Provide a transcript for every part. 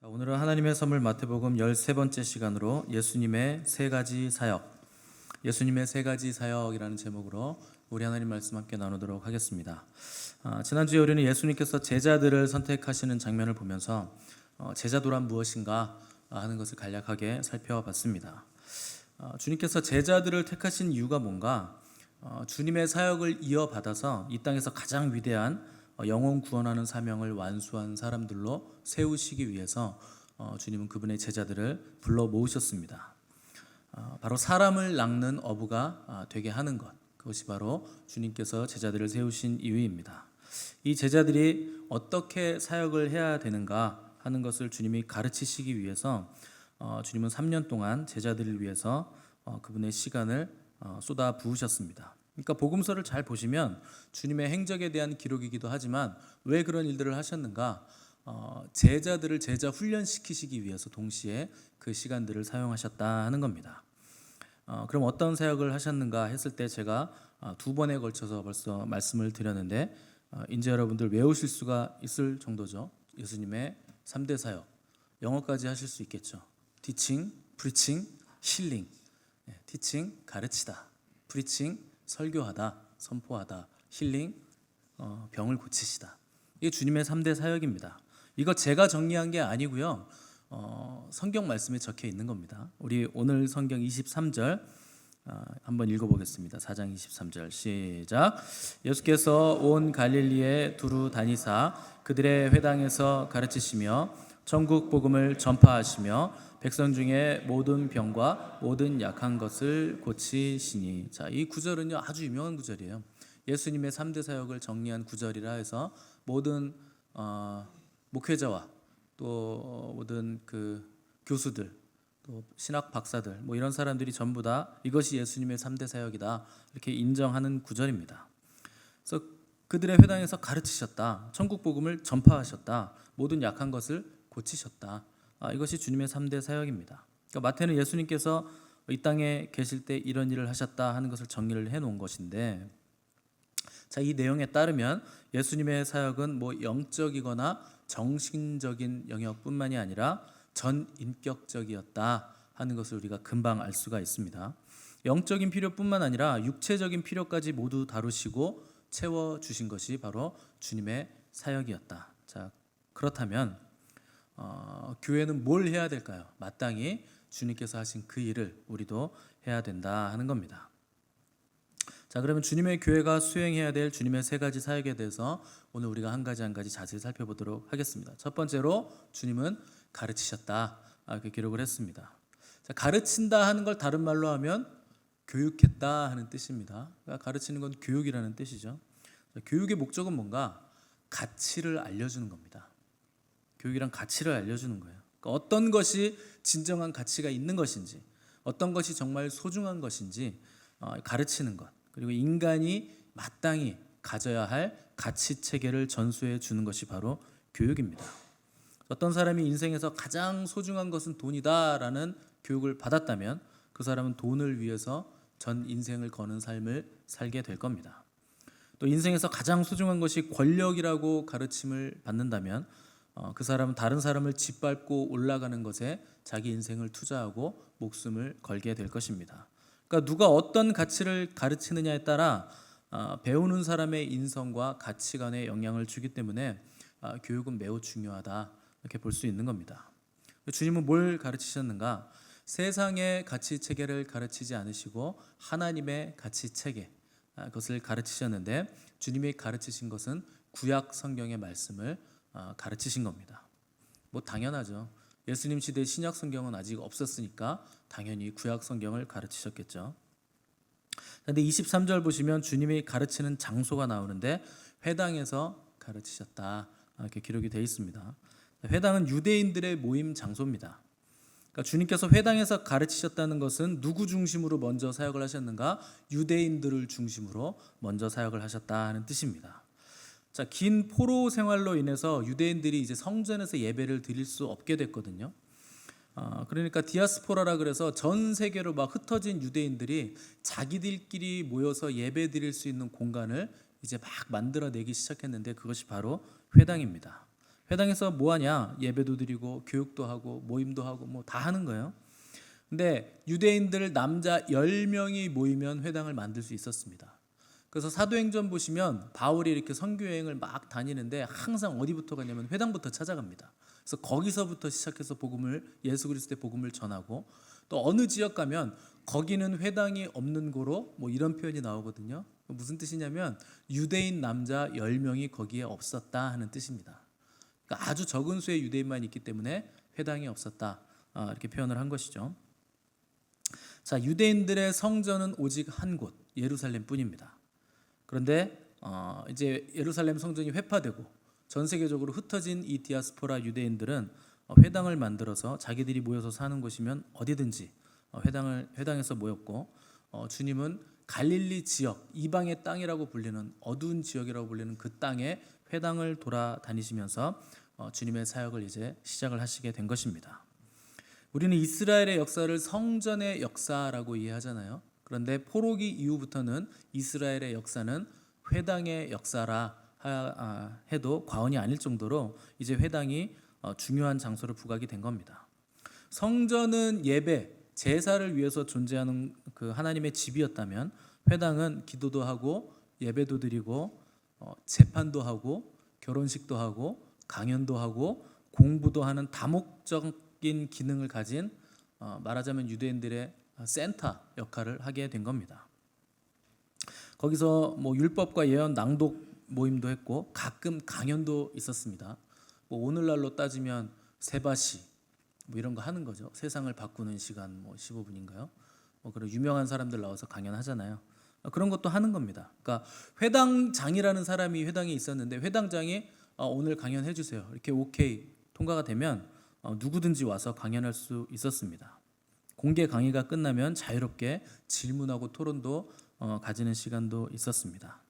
오늘은 하나님의 선물 마태복음 13번째 시간으로 예수님의 세 가지 사역이라는 제목으로 우리 하나님 말씀 함께 나누도록 하겠습니다. 지난주에 우리는 예수님께서 제자들을 선택하시는 장면을 보면서 제자도란 무엇인가 하는 것을 간략하게 살펴봤습니다. 주님께서 제자들을 택하신 이유가 뭔가, 주님의 사역을 이어받아서 이 땅에서 가장 위대한 영혼 구원하는 사명을 완수한 사람들로 세우시기 위해서 주님은 그분의 제자들을 불러 모으셨습니다. 바로 사람을 낚는 어부가 되게 하는 것, 그것이 바로 주님께서 제자들을 세우신 이유입니다. 이 제자들이 어떻게 사역을 해야 되는가 하는 것을 주님이 가르치시기 위해서 주님은 3년 동안 제자들을 위해서 그분의 시간을 쏟아 부으셨습니다. 그러니까 복음서를 잘 보시면 주님의 행적에 대한 기록이기도 하지만 왜 그런 일들을 하셨는가, 제자들을 제자 훈련시키시기 위해서 동시에 그 시간들을 사용하셨다 하는 겁니다. 그럼 어떤 사역을 하셨는가 했을 때 제가 두 번에 걸쳐서 벌써 말씀을 드렸는데 이제 여러분들 외우실 수가 있을 정도죠. 예수님의 3대 사역, 영어까지 하실 수 있겠죠. 티칭, 프리칭, 힐링. 티칭, 가르치다. 프리칭, 설교하다, 선포하다. 힐링, 병을 고치시다. 이게 주님의 3대 사역입니다. 이거 제가 정리한 게 아니고요, 성경 말씀에 적혀 있는 겁니다. 우리 오늘 성경 23절 한번 읽어보겠습니다. 4장 23절 시작. 예수께서 온 갈릴리에 두루 다니사 그들의 회당에서 가르치시며 천국 복음을 전파하시며 백성 중에 모든 병과 모든 약한 것을 고치시니. 자, 이 구절은요 아주 유명한 구절이에요. 예수님의 3대 사역을 정리한 구절이라 해서 모든 목회자와 또 모든 그 교수들, 또 신학 박사들, 뭐 이런 사람들이 전부 다 이것이 예수님의 3대 사역이다 이렇게 인정하는 구절입니다. 그래서 그들의 회당에서 가르치셨다, 천국 복음을 전파하셨다, 모든 약한 것을 고치셨다. 이것이 주님의 3대 사역입니다. 그러니까 마태는 예수님께서 이 땅에 계실 때 이런 일을 하셨다 하는 것을 정리를 해놓은 것인데, 자, 이 내용에 따르면 예수님의 사역은 뭐 영적이거나 정신적인 영역뿐만이 아니라 전인격적이었다 하는 것을 우리가 금방 알 수가 있습니다. 영적인 필요뿐만 아니라 육체적인 필요까지 모두 다루시고 채워주신 것이 바로 주님의 사역이었다. 자, 그렇다면 교회는 뭘 해야 될까요? 마땅히 주님께서 하신 그 일을 우리도 해야 된다 하는 겁니다. 자, 그러면 주님의 교회가 수행해야 될 주님의 세 가지 사역에 대해서 오늘 우리가 한 가지 한 가지 자세히 살펴보도록 하겠습니다. 첫 번째로 주님은 가르치셨다 이렇게 기록을 했습니다. 자, 가르친다 하는 걸 다른 말로 하면 교육했다 하는 뜻입니다. 그러니까 가르치는 건 교육이라는 뜻이죠. 자, 교육의 목적은 뭔가? 가치를 알려주는 겁니다. 교육이란 가치를 알려주는 거예요. 그러니까 어떤 것이 진정한 가치가 있는 것인지, 어떤 것이 정말 소중한 것인지 가르치는 것, 그리고 인간이 마땅히 가져야 할 가치 체계를 전수해 주는 것이 바로 교육입니다. 어떤 사람이 인생에서 가장 소중한 것은 돈이다라는 교육을 받았다면 그 사람은 돈을 위해서 전 인생을 거는 삶을 살게 될 겁니다. 또 인생에서 가장 소중한 것이 권력이라고 가르침을 받는다면 그 사람은 다른 사람을 짓밟고 올라가는 것에 자기 인생을 투자하고 목숨을 걸게 될 것입니다. 그러니까 누가 어떤 가치를 가르치느냐에 따라 배우는 사람의 인성과 가치관에 영향을 주기 때문에 교육은 매우 중요하다 이렇게 볼 수 있는 겁니다. 주님은 뭘 가르치셨는가? 세상의 가치 체계를 가르치지 않으시고 하나님의 가치 체계, 그것을 가르치셨는데, 주님이 가르치신 것은 구약 성경의 말씀을 가르치신 겁니다. 뭐 당연하죠. 예수님 시대 신약 성경은 아직 없었으니까 당연히 구약 성경을 가르치셨겠죠. 그런데 23절 보시면 주님이 가르치는 장소가 나오는데 회당에서 가르치셨다 이렇게 기록이 되어 있습니다. 회당은 유대인들의 모임 장소입니다. 그러니까 주님께서 회당에서 가르치셨다는 것은 누구 중심으로 먼저 사역을 하셨는가? 유대인들을 중심으로 먼저 사역을 하셨다 하는 뜻입니다. 자, 긴 포로 생활로 인해서 유대인들이 이제 성전에서 예배를 드릴 수 없게 됐거든요. 그러니까 디아스포라라 그래서 전 세계로 막 흩어진 유대인들이 자기들끼리 모여서 예배 드릴 수 있는 공간을 이제 막 만들어내기 시작했는데 그것이 바로 회당입니다. 회당에서 뭐 하냐? 예배도 드리고 교육도 하고 모임도 하고 뭐 다 하는 거예요. 근데 유대인들 남자 10명이 모이면 회당을 만들 수 있었습니다. 그래서 사도행전 보시면 바울이 이렇게 선교 여행을 막 다니는데 항상 어디부터 가냐면 회당부터 찾아갑니다. 그래서 거기서부터 시작해서 복음을, 예수 그리스도의 복음을 전하고, 또 어느 지역 가면 거기는 회당이 없는 고로 뭐 이런 표현이 나오거든요. 무슨 뜻이냐면 유대인 남자 10명이 거기에 없었다 하는 뜻입니다. 그러니까 아주 적은 수의 유대인만 있기 때문에 회당이 없었다, 이렇게 표현을 한 것이죠. 자, 유대인들의 성전은 오직 한 곳, 예루살렘뿐입니다. 그런데 이제 예루살렘 성전이 회파되고 전 세계적으로 흩어진 이 디아스포라 유대인들은 회당을 만들어서 자기들이 모여서 사는 곳이면 어디든지 회당에서 모였고, 주님은 갈릴리 지역, 이방의 땅이라고 불리는 어두운 지역이라고 불리는 그 땅에 회당을 돌아다니시면서 주님의 사역을 이제 시작을 하시게 된 것입니다. 우리는 이스라엘의 역사를 성전의 역사라고 이해하잖아요. 그런데 포로기 이후부터는 이스라엘의 역사는 회당의 역사라 해도 과언이 아닐 정도로 이제 회당이 중요한 장소로 부각이 된 겁니다. 성전은 예배, 제사를 위해서 존재하는 그 하나님의 집이었다면, 회당은 기도도 하고 예배도 드리고 재판도 하고 결혼식도 하고 강연도 하고 공부도 하는 다목적인 기능을 가진, 말하자면 유대인들의 센터 역할을 하게 된 겁니다. 거기서 뭐 율법과 예언 낭독 모임도 했고 가끔 강연도 있었습니다. 뭐 오늘날로 따지면 세바시 뭐 이런 거 하는 거죠. 세상을 바꾸는 시간 뭐 15분인가요? 뭐 그런 유명한 사람들 나와서 강연하잖아요. 그런 것도 하는 겁니다. 그러니까 회당장이라는 사람이 회당에 있었는데 회당장이 오늘 강연해 주세요, 이렇게 오케이 통과가 되면 누구든지 와서 강연할 수 있었습니다. 공개 강의가 끝나면 자유롭게 질문하고 토론도 가지는 시간도 있었습니다.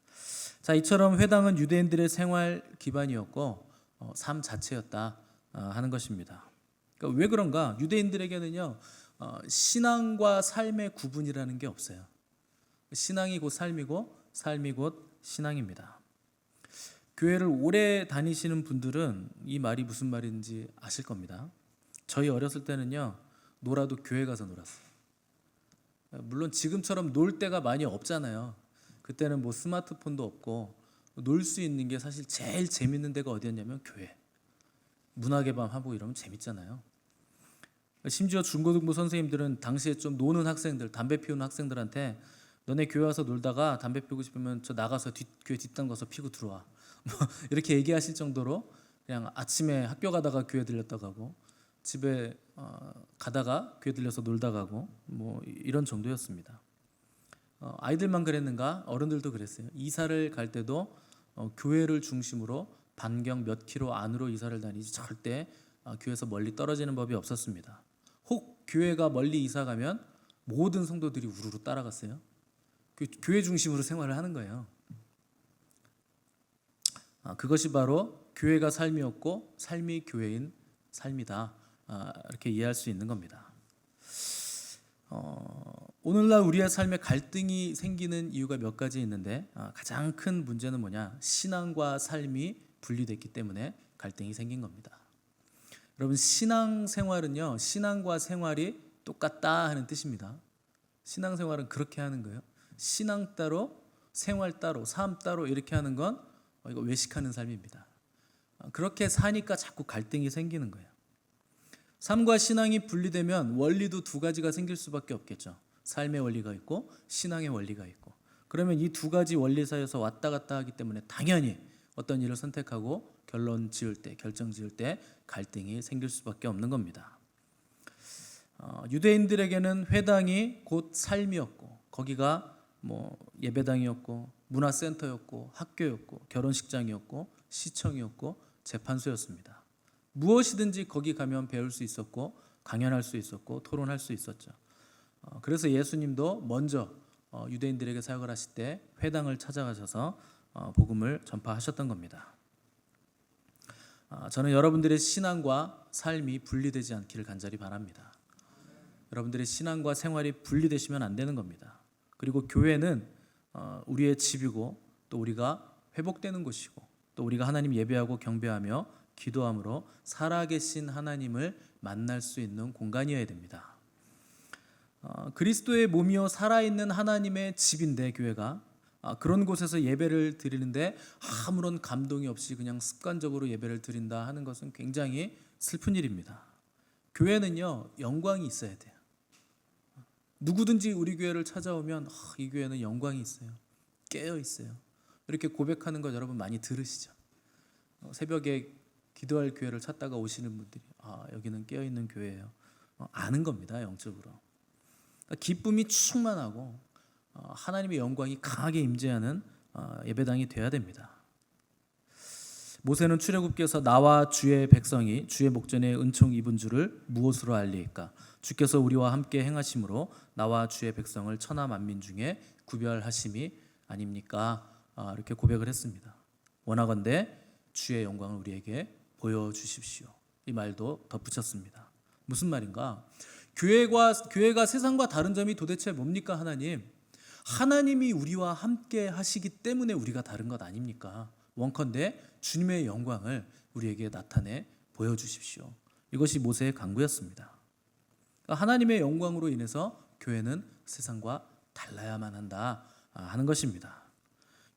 자, 이처럼 회당은 유대인들의 생활 기반이었고 삶 자체였다 하는 것입니다. 그러니까 왜 그런가? 유대인들에게는요, 신앙과 삶의 구분이라는 게 없어요. 신앙이 곧 삶이고 삶이 곧 신앙입니다. 교회를 오래 다니시는 분들은 이 말이 무슨 말인지 아실 겁니다. 저희 어렸을 때는요, 놀아도 교회 가서 놀았어요. 물론 지금처럼 놀 데가 많이 없잖아요. 그때는 뭐 스마트폰도 없고 놀 수 있는 게 사실 제일 재밌는 데가 어디였냐면 교회. 문학의 밤 하고 이러면 재밌잖아요. 심지어 중고등부 선생님들은 당시에 좀 노는 학생들, 담배 피우는 학생들한테 너네 교회 와서 놀다가 담배 피우고 싶으면 저 나가서 교회 뒷담 가서 피고 들어와, 뭐 이렇게 얘기하실 정도로 그냥 아침에 학교 가다가 교회 들렸다 가고 집에 가다가 교회 들려서 놀다 가고 뭐 이런 정도였습니다. 아이들만 그랬는가? 어른들도 그랬어요. 이사를 갈 때도 교회를 중심으로 반경 몇 킬로 안으로 이사를 다니지 절대 교회에서 멀리 떨어지는 법이 없었습니다. 혹 교회가 멀리 이사 가면 모든 성도들이 우르르 따라갔어요. 교회 중심으로 생활을 하는 거예요. 그것이 바로 교회가 삶이었고 삶이 교회인 삶이다, 이렇게 이해할 수 있는 겁니다. 오늘날 우리의 삶에 갈등이 생기는 이유가 몇 가지 있는데 가장 큰 문제는 뭐냐? 신앙과 삶이 분리됐기 때문에 갈등이 생긴 겁니다. 여러분, 신앙생활은요, 신앙과 생활이 똑같다 하는 뜻입니다. 신앙생활은 그렇게 하는 거예요. 신앙 따로, 생활 따로, 삶 따로 이렇게 하는 건 이거 외식하는 삶입니다. 그렇게 사니까 자꾸 갈등이 생기는 거예요. 삶과 신앙이 분리되면 원리도 두 가지가 생길 수밖에 없겠죠. 삶의 원리가 있고 신앙의 원리가 있고. 그러면 이 두 가지 원리 사이에서 왔다 갔다 하기 때문에 당연히 어떤 일을 선택하고 결론 지을 때, 결정 지을 때 갈등이 생길 수밖에 없는 겁니다. 유대인들에게는 회당이 곧 삶이었고 거기가 뭐 예배당이었고 문화센터였고 학교였고 결혼식장이었고 시청이었고 재판소였습니다. 무엇이든지 거기 가면 배울 수 있었고 강연할 수 있었고 토론할 수 있었죠. 그래서 예수님도 먼저 유대인들에게 사역을 하실 때 회당을 찾아가셔서 복음을 전파하셨던 겁니다. 저는 여러분들의 신앙과 삶이 분리되지 않기를 간절히 바랍니다. 여러분들의 신앙과 생활이 분리되시면 안 되는 겁니다. 그리고 교회는 우리의 집이고 또 우리가 회복되는 곳이고 또 우리가 하나님 예배하고 경배하며 기도함으로 살아계신 하나님을 만날 수 있는 공간이어야 됩니다. 그리스도의 몸이요 살아있는 하나님의 집인데 교회가 그런 곳에서 예배를 드리는데 아무런 감동이 없이 그냥 습관적으로 예배를 드린다 하는 것은 굉장히 슬픈 일입니다. 교회는요 영광이 있어야 돼요. 누구든지 우리 교회를 찾아오면 이 교회는 영광이 있어요. 깨어 있어요. 이렇게 고백하는 거 여러분 많이 들으시죠? 새벽에 기도할 교회를 찾다가 오시는 분들이 여기는 깨어 있는 교회예요. 아는 겁니다. 영적으로. 그러니까 기쁨이 충만하고 하나님의 영광이 강하게 임재하는 예배당이 되어야 됩니다. 모세는 출애굽께서 나와 주의 백성이 주의 목전에 은총 입은 줄을 무엇으로 알리이까? 주께서 우리와 함께 행하심으로 나와 주의 백성을 천하 만민 중에 구별하심이 아닙니까? 이렇게 고백을 했습니다. 원하건대 주의 영광을 우리에게 보여주십시오. 이 말도 덧붙였습니다. 무슨 말인가? 교회가 세상과 다른 점이 도대체 뭡니까? 하나님이 우리와 함께 하시기 때문에 우리가 다른 것 아닙니까? 원컨대 주님의 영광을 우리에게 나타내 보여주십시오. 이것이 모세의 간구였습니다. 하나님의 영광으로 인해서 교회는 세상과 달라야만 한다 하는 것입니다.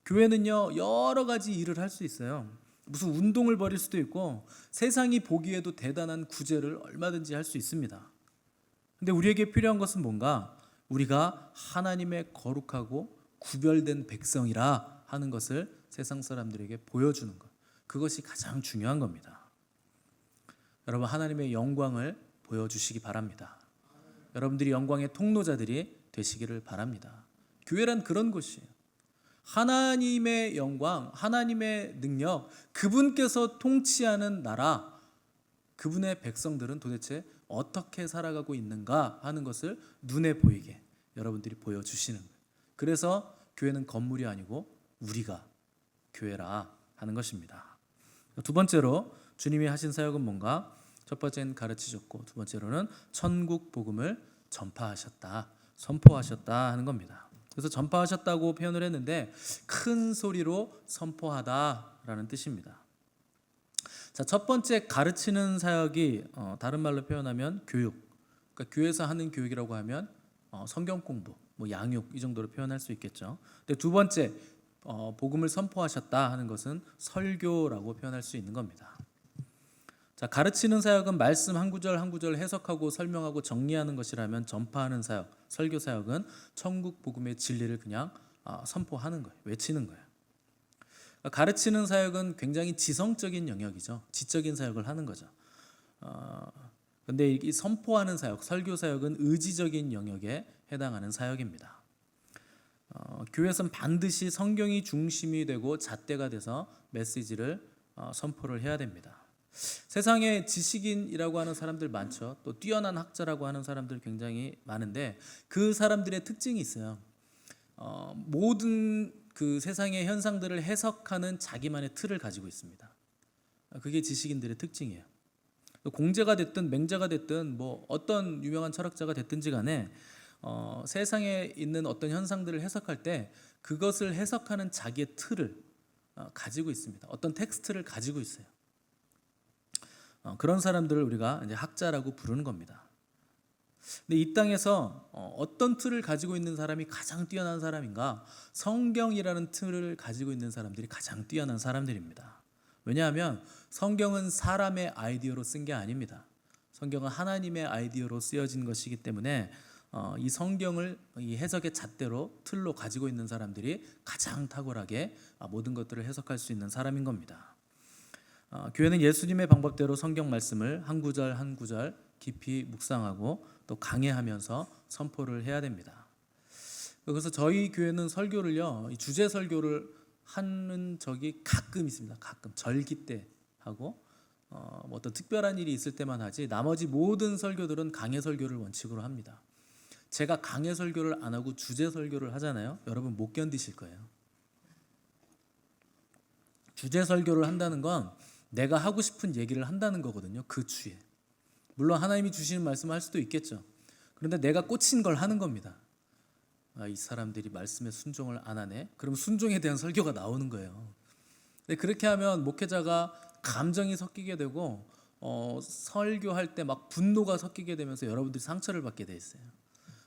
교회는요 여러 가지 일을 할 수 있어요. 무슨 운동을 벌일 수도 있고 세상이 보기에도 대단한 구제를 얼마든지 할 수 있습니다. 근데 우리에게 필요한 것은 뭔가? 우리가 하나님의 거룩하고 구별된 백성이라 하는 것을 세상 사람들에게 보여주는 것, 그것이 가장 중요한 겁니다. 여러분 하나님의 영광을 보여주시기 바랍니다. 여러분들이 영광의 통로자들이 되시기를 바랍니다. 교회란 그런 곳이에요. 하나님의 영광, 하나님의 능력, 그분께서 통치하는 나라, 그분의 백성들은 도대체 어떻게 살아가고 있는가 하는 것을 눈에 보이게 여러분들이 보여주시는 거예요. 그래서 교회는 건물이 아니고 우리가 교회라 하는 것입니다. 두 번째로 주님이 하신 사역은 뭔가? 첫 번째는 가르치셨고 두 번째로는 천국 복음을 전파하셨다, 선포하셨다 하는 겁니다. 그래서 전파하셨다고 표현을 했는데 큰 소리로 선포하다라는 뜻입니다. 자, 첫 번째 가르치는 사역이 다른 말로 표현하면 교육. 그러니까 교회에서 하는 교육이라고 하면 성경 공부, 양육 이 정도로 표현할 수 있겠죠. 근데 두 번째 복음을 선포하셨다 하는 것은 설교라고 표현할 수 있는 겁니다. 자, 가르치는 사역은 말씀 한 구절 한 구절 해석하고 설명하고 정리하는 것이라면 전파하는 사역, 설교 사역은 천국 복음의 진리를 그냥 선포하는 거예요. 외치는 거예요. 가르치는 사역은 굉장히 지성적인 영역이죠. 지적인 사역을 하는 거죠. 그런데 이 선포하는 사역, 설교 사역은 의지적인 영역에 해당하는 사역입니다. 교회에서는 반드시 성경이 중심이 되고 잣대가 돼서 메시지를 선포를 해야 됩니다. 세상에 지식인이라고 하는 사람들 많죠. 또 뛰어난 학자라고 하는 사람들 굉장히 많은데 그 사람들의 특징이 있어요. 모든 그 세상의 현상들을 해석하는 자기만의 틀을 가지고 있습니다. 그게 지식인들의 특징이에요. 공자가 됐든 맹자가 됐든 어떤 유명한 철학자가 됐든지 간에 세상에 있는 어떤 현상들을 해석할 때 그것을 해석하는 자기의 틀을 가지고 있습니다. 어떤 텍스트를 가지고 있어요. 그런 사람들을 우리가 이제 학자라고 부르는 겁니다. 근데 이 땅에서 어떤 틀을 가지고 있는 사람이 가장 뛰어난 사람인가? 성경이라는 틀을 가지고 있는 사람들이 가장 뛰어난 사람들입니다. 왜냐하면 성경은 사람의 아이디어로 쓴 게 아닙니다. 성경은 하나님의 아이디어로 쓰여진 것이기 때문에 이 성경을 이 해석의 잣대로 틀로 가지고 있는 사람들이 가장 탁월하게 모든 것들을 해석할 수 있는 사람인 겁니다. 교회는 예수님의 방법대로 성경 말씀을 한 구절 한 구절 깊이 묵상하고 또 강해하면서 선포를 해야 됩니다. 그래서 저희 교회는 설교를요, 주제 설교를 하는 적이 가끔 있습니다. 가끔 절기 때 하고 어떤 특별한 일이 있을 때만 하지 나머지 모든 설교들은 강해 설교를 원칙으로 합니다. 제가 강해 설교를 안 하고 주제 설교를 하잖아요. 여러분 못 견디실 거예요. 주제 설교를 한다는 건 내가 하고 싶은 얘기를 한다는 거거든요. 그 주에. 물론 하나님이 주시는 말씀을 할 수도 있겠죠. 그런데 내가 꽂힌 걸 하는 겁니다. 이 사람들이 말씀에 순종을 안 하네. 그럼 순종에 대한 설교가 나오는 거예요. 근데 그렇게 하면 목회자가 감정이 섞이게 되고 설교할 때 막 분노가 섞이게 되면서 여러분들이 상처를 받게 돼 있어요.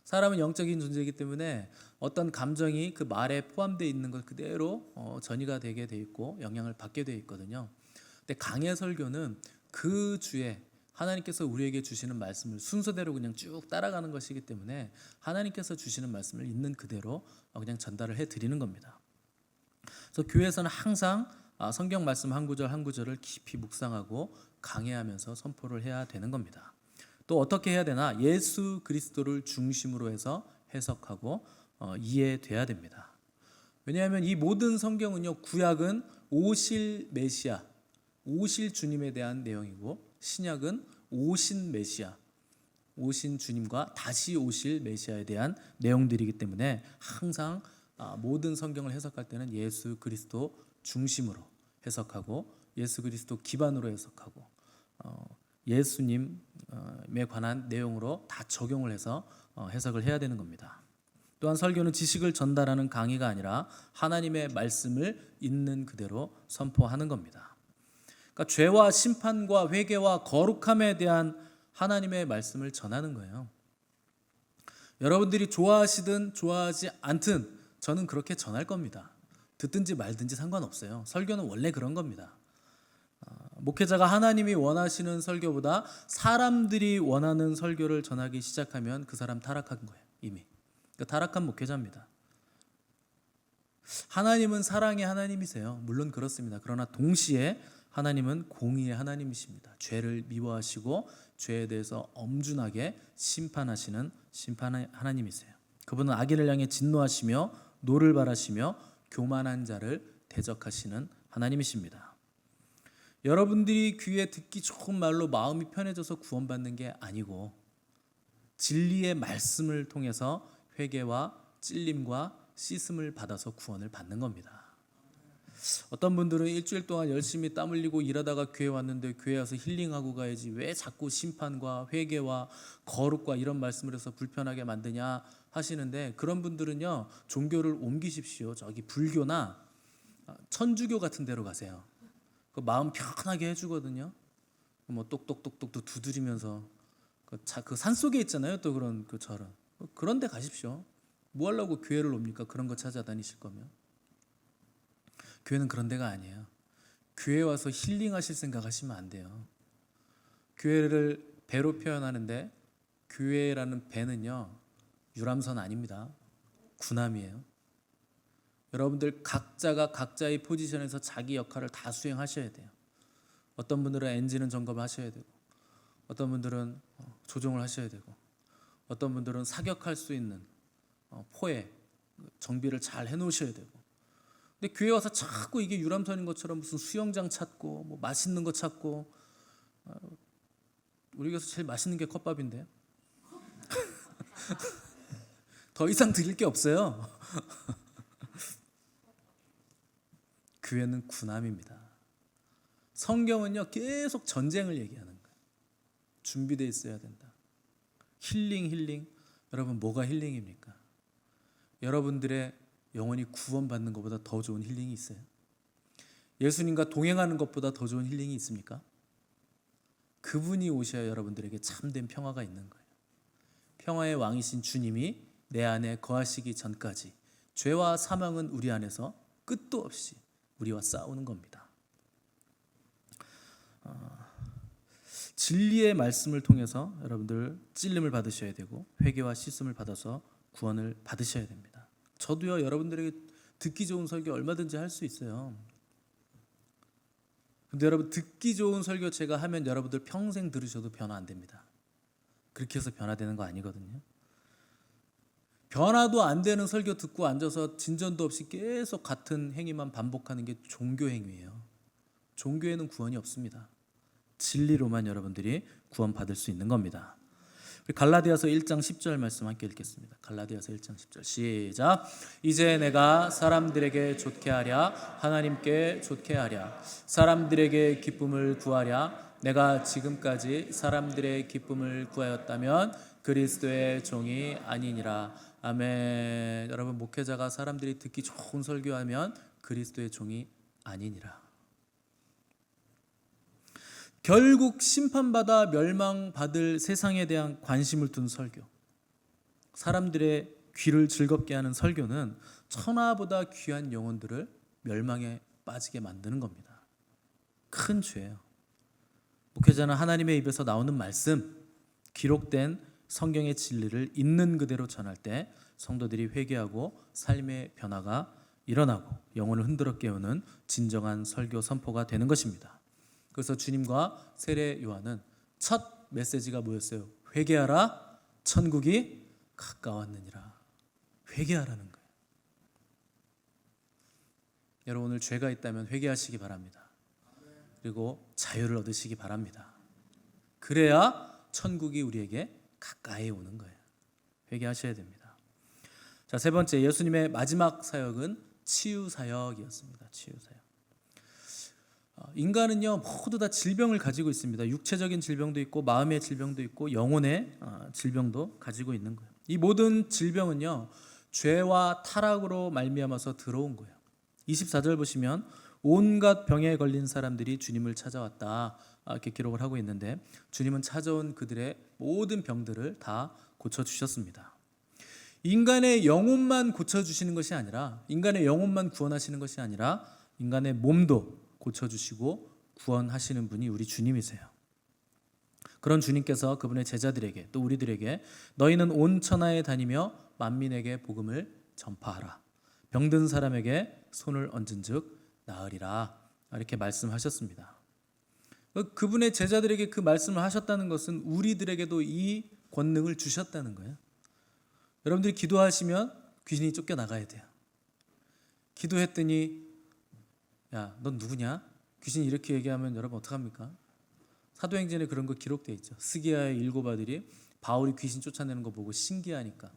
사람은 영적인 존재이기 때문에 어떤 감정이 그 말에 포함되어 있는 것 그대로 전이가 되게 돼 있고 영향을 받게 돼 있거든요. 근데 강해 설교는 그 주에 하나님께서 우리에게 주시는 말씀을 순서대로 그냥 쭉 따라가는 것이기 때문에 하나님께서 주시는 말씀을 있는 그대로 그냥 전달을 해 드리는 겁니다. 그래서 교회에서는 항상 성경 말씀 한 구절 한 구절을 깊이 묵상하고 강해하면서 선포를 해야 되는 겁니다. 또 어떻게 해야 되나? 예수 그리스도를 중심으로 해서 해석하고 이해돼야 됩니다. 왜냐하면 이 모든 성경은요, 구약은 오실 메시아, 오실 주님에 대한 내용이고, 신약은 오신 메시아, 오신 주님과 다시 오실 메시아에 대한 내용들이기 때문에 항상 모든 성경을 해석할 때는 예수 그리스도 중심으로 해석하고 예수 그리스도 기반으로 해석하고 예수님에 관한 내용으로 다 적용을 해서 해석을 해야 되는 겁니다. 또한 설교는 지식을 전달하는 강의가 아니라 하나님의 말씀을 있는 그대로 선포하는 겁니다. 그러니까 죄와 심판과 회개와 거룩함에 대한 하나님의 말씀을 전하는 거예요. 여러분들이 좋아하시든 좋아하지 않든 저는 그렇게 전할 겁니다. 듣든지 말든지 상관없어요. 설교는 원래 그런 겁니다. 목회자가 하나님이 원하시는 설교보다 사람들이 원하는 설교를 전하기 시작하면 그 사람 타락한 거예요. 이미. 그러니까 타락한 목회자입니다. 하나님은 사랑의 하나님이세요. 물론 그렇습니다. 그러나 동시에 하나님은 공의의 하나님이십니다. 죄를 미워하시고 죄에 대해서 엄중하게 심판하시는 심판의 하나님이세요. 그분은 악인을 향해 진노하시며 노를 바라시며 교만한 자를 대적하시는 하나님이십니다. 여러분들이 귀에 듣기 좋은 말로 마음이 편해져서 구원받는 게 아니고 진리의 말씀을 통해서 회개와 찔림과 씻음을 받아서 구원을 받는 겁니다. 어떤 분들은 일주일 동안 열심히 땀 흘리고 일하다가 교회 왔는데 교회 와서 힐링하고 가야지 왜 자꾸 심판과 회개와 거룩과 이런 말씀을 해서 불편하게 만드냐 하시는데, 그런 분들은요, 종교를 옮기십시오. 저기 불교나 천주교 같은 데로 가세요. 그 마음 편하게 해주거든요. 뭐 똑똑똑똑 두드리면서 그 산속에 있잖아요. 또 그런 그 절은 그런 데 가십시오. 뭐 하려고 교회를 옵니까? 그런 거 찾아다니실 거면. 교회는 그런 데가 아니에요. 교회 와서 힐링하실 생각하시면 안 돼요. 교회를 배로 표현하는데 교회라는 배는요, 유람선 아닙니다. 군함이에요. 여러분들 각자가 각자의 포지션에서 자기 역할을 다 수행하셔야 돼요. 어떤 분들은 엔진은 점검을 하셔야 되고, 어떤 분들은 조종을 하셔야 되고, 어떤 분들은 사격할 수 있는 포에 정비를 잘 해놓으셔야 되고. 근데 교회 와서 자꾸 이게 유람선인 것처럼 무슨 수영장 찾고 뭐 맛있는 거 찾고, 우리 교회에서 제일 맛있는 게 컵밥인데 더 이상 드릴 게 없어요. 교회는 군함입니다. 성경은요, 계속 전쟁을 얘기하는 거예요. 준비되어 있어야 된다. 힐링. 여러분, 뭐가 힐링입니까? 여러분들의 영혼이 구원받는 것보다 더 좋은 힐링이 있어요? 예수님과 동행하는 것보다 더 좋은 힐링이 있습니까? 그분이 오셔야 여러분들에게 참된 평화가 있는 거예요. 평화의 왕이신 주님이 내 안에 거하시기 전까지 죄와 사망은 우리 안에서 끝도 없이 우리와 싸우는 겁니다. 진리의 말씀을 통해서 여러분들 찔림을 받으셔야 되고 회개와 씻음을 받아서 구원을 받으셔야 됩니다. 저도요, 여러분들에게 듣기 좋은 설교 얼마든지 할 수 있어요. 근데 여러분, 듣기 좋은 설교 제가 하면 여러분들 평생 들으셔도 변화 안 됩니다. 그렇게 해서 변화되는 거 아니거든요. 변화도 안 되는 설교 듣고 앉아서 진전도 없이 계속 같은 행위만 반복하는 게 종교 행위예요. 종교에는 구원이 없습니다. 진리로만 여러분들이 구원받을 수 있는 겁니다. 갈라디아서 1장 10절 말씀 함께 읽겠습니다. 갈라디아서 1장 10절 시작. 이제 내가 사람들에게 좋게 하랴 하나님께 좋게 하랴 사람들에게 기쁨을 구하랴 내가 지금까지 사람들의 기쁨을 구하였다면 그리스도의 종이 아니니라. 아멘. 여러분, 목회자가 사람들이 듣기 좋은 설교하면 그리스도의 종이 아니니라. 결국 심판받아 멸망받을 세상에 대한 관심을 둔 설교, 사람들의 귀를 즐겁게 하는 설교는 천하보다 귀한 영혼들을 멸망에 빠지게 만드는 겁니다. 큰 죄예요. 목회자는 하나님의 입에서 나오는 말씀, 기록된 성경의 진리를 있는 그대로 전할 때 성도들이 회개하고 삶의 변화가 일어나고 영혼을 흔들어 깨우는 진정한 설교 선포가 되는 것입니다. 그래서 주님과 세례 요한은 첫 메시지가 뭐였어요? 회개하라, 천국이 가까웠느니라. 회개하라는 거예요. 여러분, 오늘 죄가 있다면 회개하시기 바랍니다. 그리고 자유를 얻으시기 바랍니다. 그래야 천국이 우리에게 가까이 오는 거예요. 회개하셔야 됩니다. 자, 세 번째, 예수님의 마지막 사역은 치유 사역이었습니다. 치유 사역. 인간은요 모두 다 질병을 가지고 있습니다. 육체적인 질병도 있고 마음의 질병도 있고 영혼의 질병도 가지고 있는 거예요. 이 모든 질병은요 죄와 타락으로 말미암아서 들어온 거예요. 24절 보시면 온갖 병에 걸린 사람들이 주님을 찾아왔다, 이렇게 기록을 하고 있는데, 주님은 찾아온 그들의 모든 병들을 다 고쳐주셨습니다. 인간의 영혼만 고쳐주시는 것이 아니라, 인간의 영혼만 구원하시는 것이 아니라 인간의 몸도 고쳐주시고 구원하시는 분이 우리 주님이세요. 그런 주님께서 그분의 제자들에게, 또 우리들에게 너희는 온 천하에 다니며 만민에게 복음을 전파하라, 병든 사람에게 손을 얹은 즉 나으리라, 이렇게 말씀하셨습니다. 그분의 제자들에게 그 말씀을 하셨다는 것은 우리들에게도 이 권능을 주셨다는 거예요. 여러분들이 기도하시면 귀신이 쫓겨나가야 돼요. 기도했더니 야, 넌 누구냐? 귀신이 이렇게 얘기하면 여러분 어떡합니까? 사도행전에 그런 거 기록되어 있죠. 스기야의 7 아들이 바울이 귀신 쫓아내는 거 보고 신기하니까,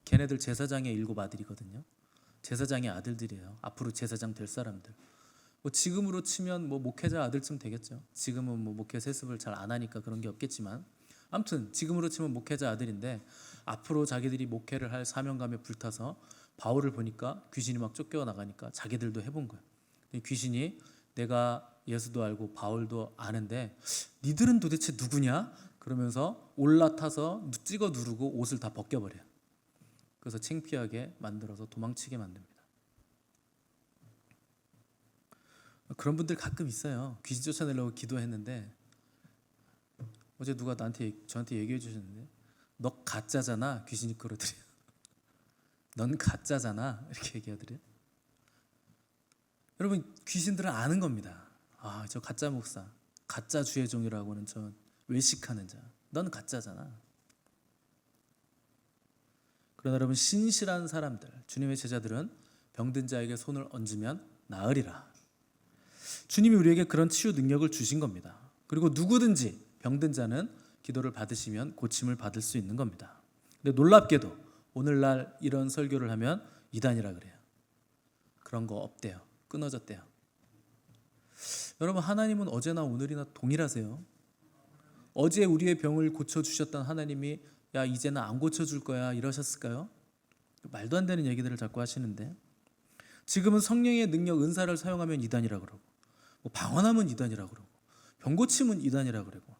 걔네들 제사장의 7 아들이거든요. 제사장의 아들들이에요. 앞으로 제사장 될 사람들. 뭐 지금으로 치면 뭐 목회자 아들쯤 되겠죠. 지금은 뭐 목회 세습을 잘 안 하니까 그런 게 없겠지만, 아무튼 지금으로 치면 목회자 아들인데 앞으로 자기들이 목회를 할 사명감에 불타서 바울을 보니까 귀신이 막 쫓겨나가니까 자기들도 해본 거예요. 귀신이 내가 예수도 알고 바울도 아는데 니들은 도대체 누구냐? 그러면서 올라타서 찍어 누르고 옷을 다 벗겨버려요. 그래서 창피하게 만들어서 도망치게 만듭니다. 그런 분들 가끔 있어요. 귀신 쫓아내려고 기도했는데, 어제 누가 저한테 얘기해 주셨는데, 너 가짜잖아, 귀신이 끌어들여. 넌 가짜잖아, 이렇게 얘기하더래요. 여러분, 귀신들은 아는 겁니다. 아, 저 가짜 목사, 가짜 주의 종이라고는 저 외식하는 자, 넌 가짜잖아. 그러나 여러분, 신실한 사람들, 주님의 제자들은 병든 자에게 손을 얹으면 나으리라. 주님이 우리에게 그런 치유 능력을 주신 겁니다. 그리고 누구든지 병든 자는 기도를 받으시면 고침을 받을 수 있는 겁니다. 근데 놀랍게도 오늘날 이런 설교를 하면 이단이라 그래요. 그런 거 없대요. 끊어졌대요. 여러분, 하나님은 어제나 오늘이나 동일하세요. 어제 우리의 병을 고쳐주셨던 하나님이 야, 이제는 안 고쳐줄 거야 이러셨을까요? 말도 안 되는 얘기들을 자꾸 하시는데, 지금은 성령의 능력, 은사를 사용하면 이단이라 그러고, 뭐 방언하면 이단이라 그러고, 병 고치면 이단이라 그러고.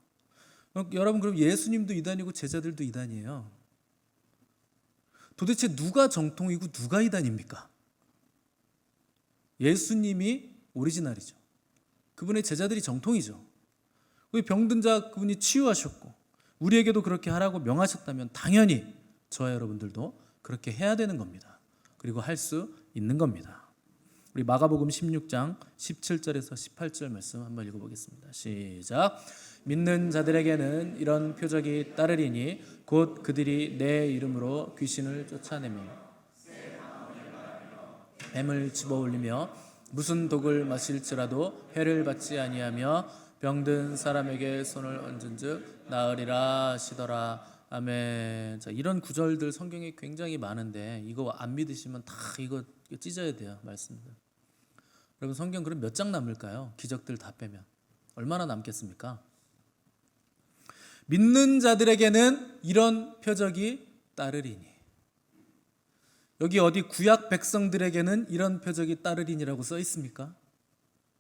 여러분, 그럼 예수님도 이단이고 제자들도 이단이에요. 도대체 누가 정통이고 누가 이단입니까? 예수님이 오리지널이죠. 그분의 제자들이 정통이죠. 병든 자 그분이 치유하셨고 우리에게도 그렇게 하라고 명하셨다면 당연히 저와 여러분들도 그렇게 해야 되는 겁니다. 그리고 할 수 있는 겁니다. 우리 마가복음 16장 17절에서 18절 말씀 한번 읽어보겠습니다. 시작. 믿는 자들에게는 이런 표적이 따르리니 곧 그들이 내 이름으로 귀신을 쫓아내며 뱀을 집어올리며 무슨 독을 마실지라도 해를 받지 아니하며 병든 사람에게 손을 얹은즉 나으리라 하시더라. 아멘. 자, 이런 구절들 성경에 굉장히 많은데 이거 안 믿으시면 다 이거 찢어야 돼요. 말씀들. 여러분, 성경 그럼 몇 장 남을까요? 기적들 다 빼면 얼마나 남겠습니까? 믿는 자들에게는 이런 표적이 따르리니. 여기 어디 구약 백성들에게는 이런 표적이 따르리니라고 써 있습니까?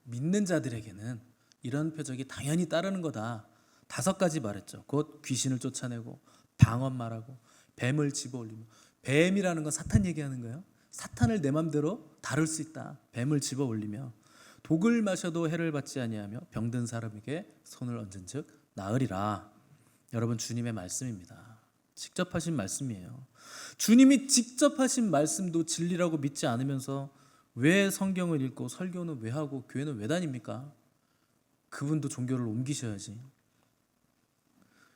믿는 자들에게는. 이런 표적이 당연히 따르는 거다. 5가지 말했죠. 곧 귀신을 쫓아내고 방언 말하고 뱀을 집어올리며, 뱀이라는 건 사탄 얘기하는 거예요. 사탄을 내 맘대로 다룰 수 있다. 뱀을 집어올리며 독을 마셔도 해를 받지 아니하며 병든 사람에게 손을 얹은즉 나으리라. 여러분, 주님의 말씀입니다. 직접 하신 말씀이에요. 주님이 직접 하신 말씀도 진리라고 믿지 않으면서 왜 성경을 읽고 설교는 왜 하고 교회는 왜 다닙니까? 그분도 종교를 옮기셔야지.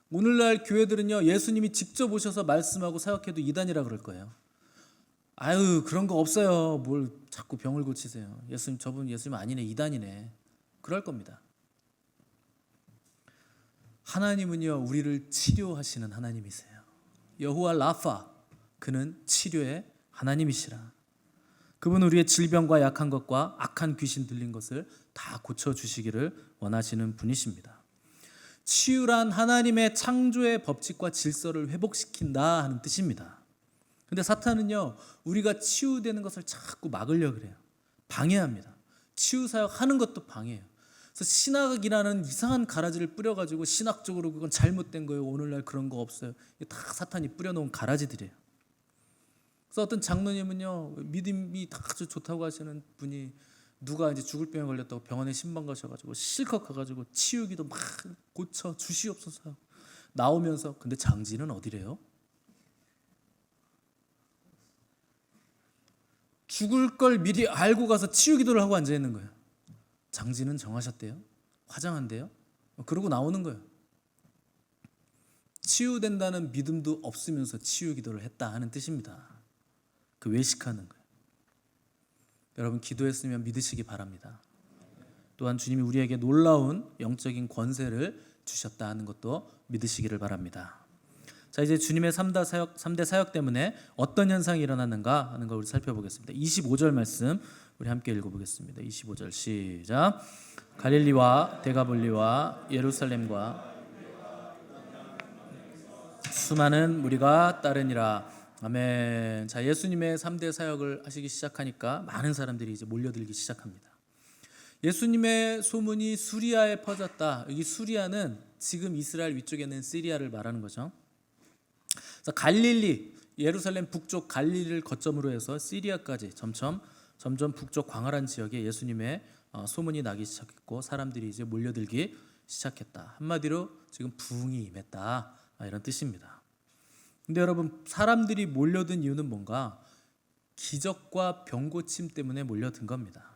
오늘날 교회들은요, 예수님이 직접 오셔서 말씀하고 사역해도 이단이라 그럴 거예요. 아유, 그런 거 없어요. 뭘 자꾸 병을 고치세요. 예수님, 저분 예수님 아니네, 이단이네. 그럴 겁니다. 하나님은요, 우리를 치료하시는 하나님이세요. 여호와 라파, 그는 치료의 하나님이시라. 그분은 우리의 질병과 약한 것과 악한 귀신 들린 것을 다 고쳐주시기를 원하시는 분이십니다. 치유란 하나님의 창조의 법칙과 질서를 회복시킨다 하는 뜻입니다. 근데 사탄은요, 우리가 치유되는 것을 자꾸 막으려고 그래요. 방해합니다. 치유 사역 하는 것도 방해해요. 그래서 신학이라는 이상한 가라지를 뿌려가지고 신학적으로 그건 잘못된 거예요. 오늘날 그런 거 없어요. 이게 다 사탄이 뿌려놓은 가라지들이에요. 그래서 어떤 장로님은요, 믿음이 다 아주 좋다고 하시는 분이 누가 이제 죽을 병에 걸렸다고 병원에 신방 가셔가지고 실컷 가가지고 치유기도 막 고쳐 주시옵소서 나오면서, 근데 장지는 어디래요? 죽을 걸 미리 알고 가서 치유기도를 하고 앉아 있는 거예요. 장지는 정하셨대요. 화장한대요. 그러고 나오는 거예요. 치유된다는 믿음도 없으면서 치유기도를 했다 하는 뜻입니다. 그 외식하는 거예요. 여러분, 기도했으면 믿으시기 바랍니다. 또한 주님이 우리에게 놀라운 영적인 권세를 주셨다 하는 것도 믿으시기를 바랍니다. 자, 이제 주님의 3대 사역 때문에 어떤 현상이 일어났는가 하는 걸 우리 살펴보겠습니다. 25절 말씀 우리 함께 읽어보겠습니다. 25절 시작. 갈릴리와 데가볼리와 예루살렘과 수많은 무리가 따르니라. 아멘. 자, 예수님의 3대 사역을 하시기 시작하니까 많은 사람들이 이제 몰려들기 시작합니다. 예수님의 소문이 수리아에 퍼졌다. 여기 수리아는 지금 이스라엘 위쪽에 있는 시리아를 말하는 거죠. 그래서 갈릴리, 예루살렘 북쪽 갈릴리를 거점으로 해서 시리아까지 점점 북쪽 광활한 지역에 예수님의 소문이 나기 시작했고 사람들이 이제 몰려들기 시작했다. 한마디로 지금 부흥이 임했다, 이런 뜻입니다. 근데 여러분, 사람들이 몰려든 이유는 뭔가? 기적과 병고침 때문에 몰려든 겁니다.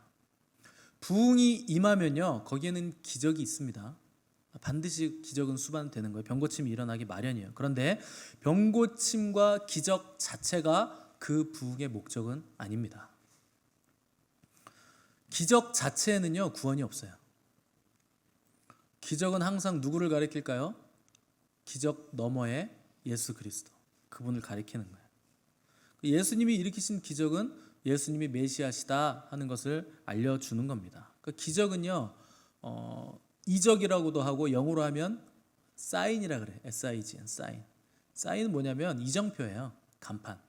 부흥이 임하면요, 거기에는 기적이 있습니다. 반드시 기적은 수반되는 거예요. 병고침이 일어나기 마련이에요. 그런데 병고침과 기적 자체가 그 부흥의 목적은 아닙니다. 기적 자체에는요, 구원이 없어요. 기적은 항상 누구를 가리킬까요? 기적 너머에 예수 그리스도, 그분을 가리키는 거예요. 예수님이 일으키신 기적은 예수님이 메시아시다 하는 것을 알려주는 겁니다. 그 기적은요, 이적이라고도 하고 영어로 하면 사인이라 그래. S-I-G-N, 사인. 사인은 뭐냐면 이정표예요. 간판.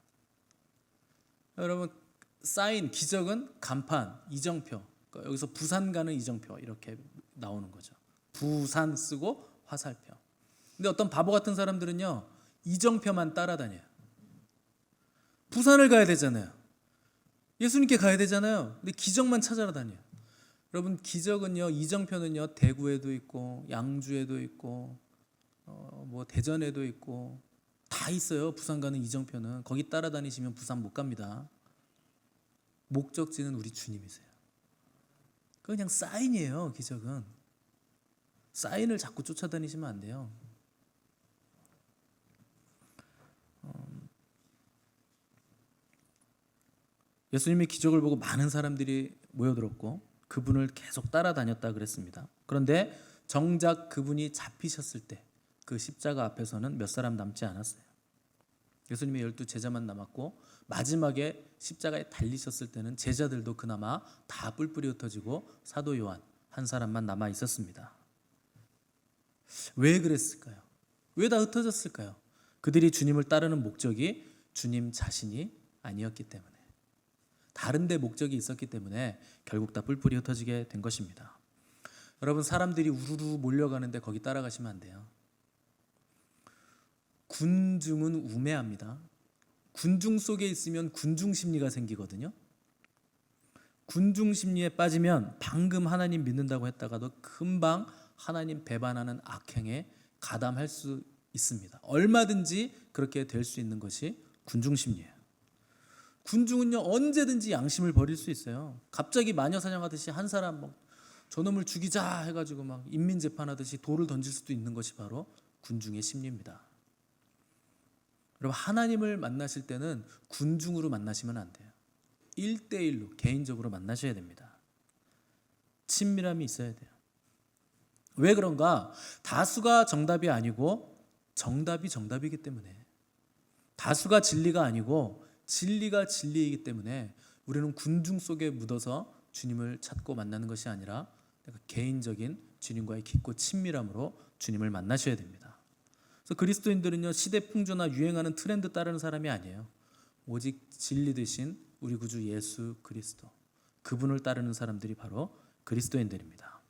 여러분, 사인, 기적은 간판, 이정표. 그러니까 여기서 부산 가는 이정표 이렇게 나오는 거죠. 부산 쓰고 화살표. 근데 어떤 바보 같은 사람들은요, 이정표만 따라다녀요. 부산을 가야 되잖아요. 예수님께 가야 되잖아요. 근데 기적만 찾아라 다녀요. 여러분, 기적은요, 이정표는요, 대구에도 있고 양주에도 있고 뭐 대전에도 있고 다 있어요. 부산 가는 이정표는. 거기 따라다니시면 부산 못 갑니다. 목적지는 우리 주님이세요. 그냥 사인이에요. 기적은 사인을 자꾸 쫓아다니시면 안 돼요. 예수님의 기적을 보고 많은 사람들이 모여들었고 그분을 계속 따라다녔다 그랬습니다. 그런데 정작 그분이 잡히셨을 때 그 십자가 앞에서는 몇 사람 남지 않았어요. 예수님의 12 제자만 남았고 마지막에 십자가에 달리셨을 때는 제자들도 그나마 다 뿔뿔이 흩어지고 사도 요한 한 사람만 남아 있었습니다. 왜 그랬을까요? 왜 다 흩어졌을까요? 그들이 주님을 따르는 목적이 주님 자신이 아니었기 때문에, 다른 데 목적이 있었기 때문에 결국 다 뿔뿔이 흩어지게 된 것입니다. 여러분, 사람들이 우르르 몰려가는데 거기 따라가시면 안 돼요. 군중은 우매합니다. 군중 속에 있으면 군중 심리가 생기거든요. 군중 심리에 빠지면 방금 하나님 믿는다고 했다가도 금방 하나님 배반하는 악행에 가담할 수 있습니다. 얼마든지 그렇게 될 수 있는 것이 군중 심리예요. 군중은요, 언제든지 양심을 버릴 수 있어요. 갑자기 마녀 사냥하듯이 한 사람 저놈을 죽이자 해가지고 막 인민 재판하듯이 돌을 던질 수도 있는 것이 바로 군중의 심리입니다. 여러분, 하나님을 만나실 때는 군중으로 만나시면 안 돼요. 1대1로 개인적으로 만나셔야 됩니다. 친밀함이 있어야 돼요. 왜 그런가? 다수가 정답이 아니고 정답이 정답이기 때문에, 다수가 진리가 아니고 진리가 진리이기 때문에 우리는 군중 속에 묻어서 주님을 찾고 만나는 것이 아니라 개인적인 주님과의 깊고 친밀함으로 주님을 만나셔야 됩니다. 그래서 그리스도인들은요, 시대 풍조나 유행하는 트렌드 따르는 사람이 아니에요. 오직 진리 되신 우리 구주 예수 그리스도, 그분을 따르는 사람들이 바로 그리스도인들입니다.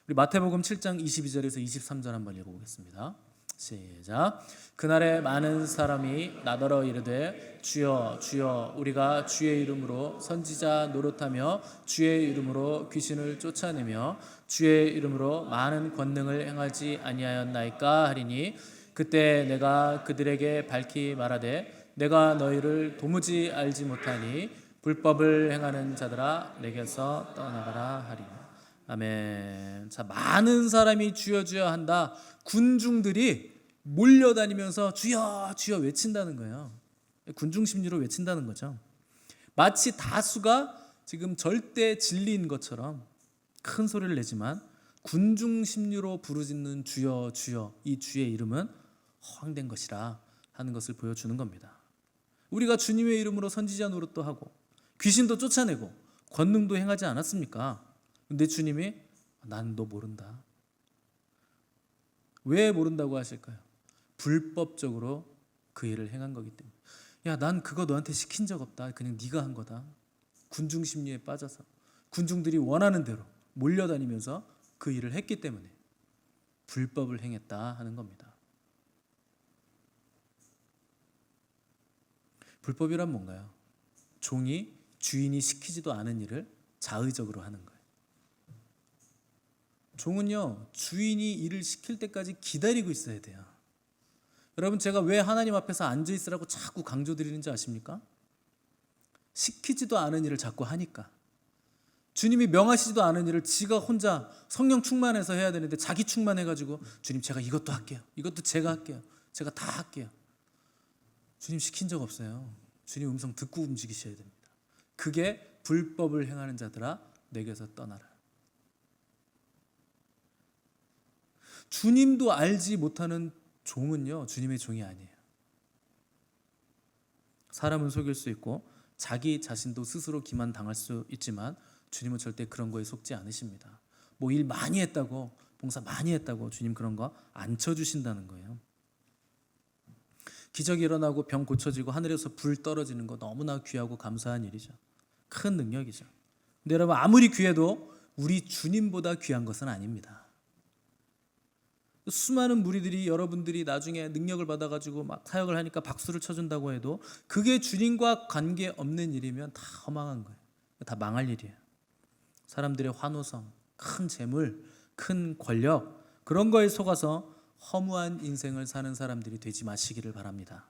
우리 마태복음 7장 22절에서 23절 한번 읽어보겠습니다. 시작. 그날에 많은 사람이 나더러 이르되 주여 주여 우리가 주의 이름으로 선지자 노릇하며 주의 이름으로 귀신을 쫓아내며 주의 이름으로 많은 권능을 행하지 아니하였나이까 하리니 그때 내가 그들에게 밝히 말하되 내가 너희를 도무지 알지 못하니 불법을 행하는 자들아 내게서 떠나가라 하리니. 아멘. 자, 많은 사람이 주여 주여 한다. 군중들이 몰려다니면서 주여 주여 외친다는 거예요. 군중 심리로 외친다는 거죠. 마치 다수가 지금 절대 진리인 것처럼 큰 소리를 내지만 군중 심리로 부르짖는 주여 주여, 이 주의 이름은 허황된 것이라 하는 것을 보여주는 겁니다. 우리가 주님의 이름으로 선지자 노릇도 하고 귀신도 쫓아내고 권능도 행하지 않았습니까? 근데 주님이 난 너 모른다. 왜 모른다고 하실까요? 불법적으로 그 일을 행한 거기 때문에. 야, 난 그거 너한테 시킨 적 없다. 그냥 네가 한 거다. 군중 심리에 빠져서 군중들이 원하는 대로 몰려다니면서 그 일을 했기 때문에 불법을 행했다 하는 겁니다. 불법이란 뭔가요? 종이 주인이 시키지도 않은 일을 자의적으로 하는 거예요. 종은요, 주인이 일을 시킬 때까지 기다리고 있어야 돼요. 여러분, 제가 왜 하나님 앞에서 앉아 있으라고 자꾸 강조드리는지 아십니까? 시키지도 않은 일을 자꾸 하니까. 주님이 명하시지도 않은 일을 지가 혼자 성령 충만해서 해야 되는데 자기 충만해가지고 주님 제가 이것도 할게요. 이것도 제가 할게요. 제가 다 할게요. 주님 시킨 적 없어요. 주님 음성 듣고 움직이셔야 됩니다. 그게 불법을 행하는 자들아 내게서 떠나라. 주님도 알지 못하는 종은요, 주님의 종이 아니에요. 사람은 속일 수 있고 자기 자신도 스스로 기만당할 수 있지만 주님은 절대 그런 거에 속지 않으십니다. 뭐 일 많이 했다고, 봉사 많이 했다고 주님 그런 거 안 쳐주신다는 거예요. 기적이 일어나고 병 고쳐지고 하늘에서 불 떨어지는 거 너무나 귀하고 감사한 일이죠. 큰 능력이죠. 근데 여러분, 아무리 귀해도 우리 주님보다 귀한 것은 아닙니다. 수많은 무리들이 여러분들이 나중에 능력을 받아가지고 막 사역을 하니까 박수를 쳐준다고 해도 그게 주님과 관계없는 일이면 다 허망한 거예요. 다 망할 일이에요. 사람들의 환호성, 큰 재물, 큰 권력, 그런 거에 속아서 허무한 인생을 사는 사람들이 되지 마시기를 바랍니다.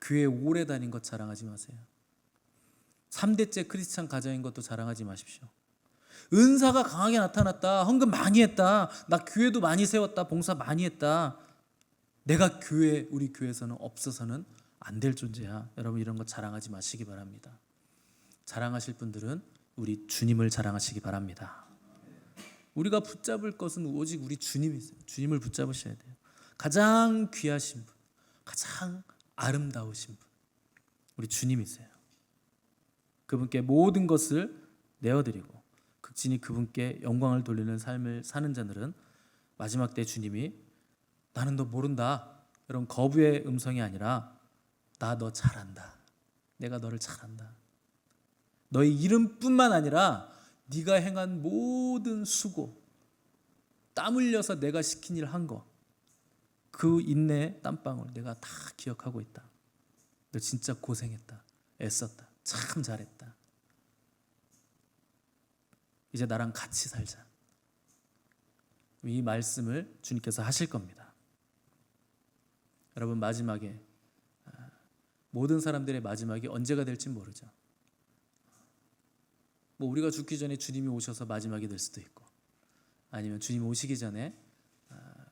교회 오래 다닌 것 자랑하지 마세요. 3대째 크리스찬 가정인 것도 자랑하지 마십시오. 은사가 강하게 나타났다, 헌금 많이 했다, 나 교회도 많이 세웠다, 봉사 많이 했다, 내가 우리 교회에서는 없어서는 안 될 존재야. 여러분, 이런 거 자랑하지 마시기 바랍니다. 자랑하실 분들은 우리 주님을 자랑하시기 바랍니다. 우리가 붙잡을 것은 오직 우리 주님이세요. 주님을 붙잡으셔야 돼요. 가장 귀하신 분, 가장 아름다우신 분, 우리 주님이세요. 그분께 모든 것을 내어드리고 극진히 그분께 영광을 돌리는 삶을 사는 자들은 마지막 때 주님이 나는 너 모른다, 이런 거부의 음성이 아니라 나 너 잘한다, 내가 너를 잘한다, 너의 이름뿐만 아니라 네가 행한 모든 수고, 땀 흘려서 내가 시킨 일 한 거, 그 인내의 땀방울 내가 다 기억하고 있다. 너 진짜 고생했다. 애썼다. 참 잘했다. 이제 나랑 같이 살자. 이 말씀을 주님께서 하실 겁니다. 여러분, 마지막에 모든 사람들의 마지막이 언제가 될지 모르죠. 뭐 우리가 죽기 전에 주님이 오셔서 마지막이 될 수도 있고, 아니면 주님 오시기 전에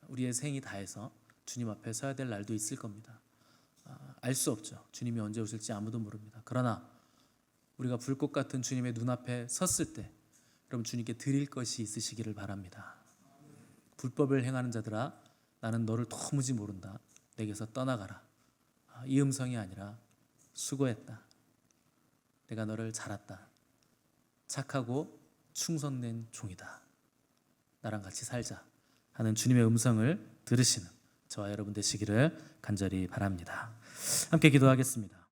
우리의 생이 다해서 주님 앞에 서야 될 날도 있을 겁니다. 알 수 없죠. 주님이 언제 오실지 아무도 모릅니다. 그러나 우리가 불꽃 같은 주님의 눈앞에 섰을 때 여러분, 주님께 드릴 것이 있으시기를 바랍니다. 불법을 행하는 자들아, 나는 너를 도무지 모른다. 내게서 떠나가라. 이 음성이 아니라 수고했다. 내가 너를 잘했다. 착하고 충성된 종이다. 나랑 같이 살자 하는 주님의 음성을 들으시는 저와 여러분 되시기를 간절히 바랍니다. 함께 기도하겠습니다.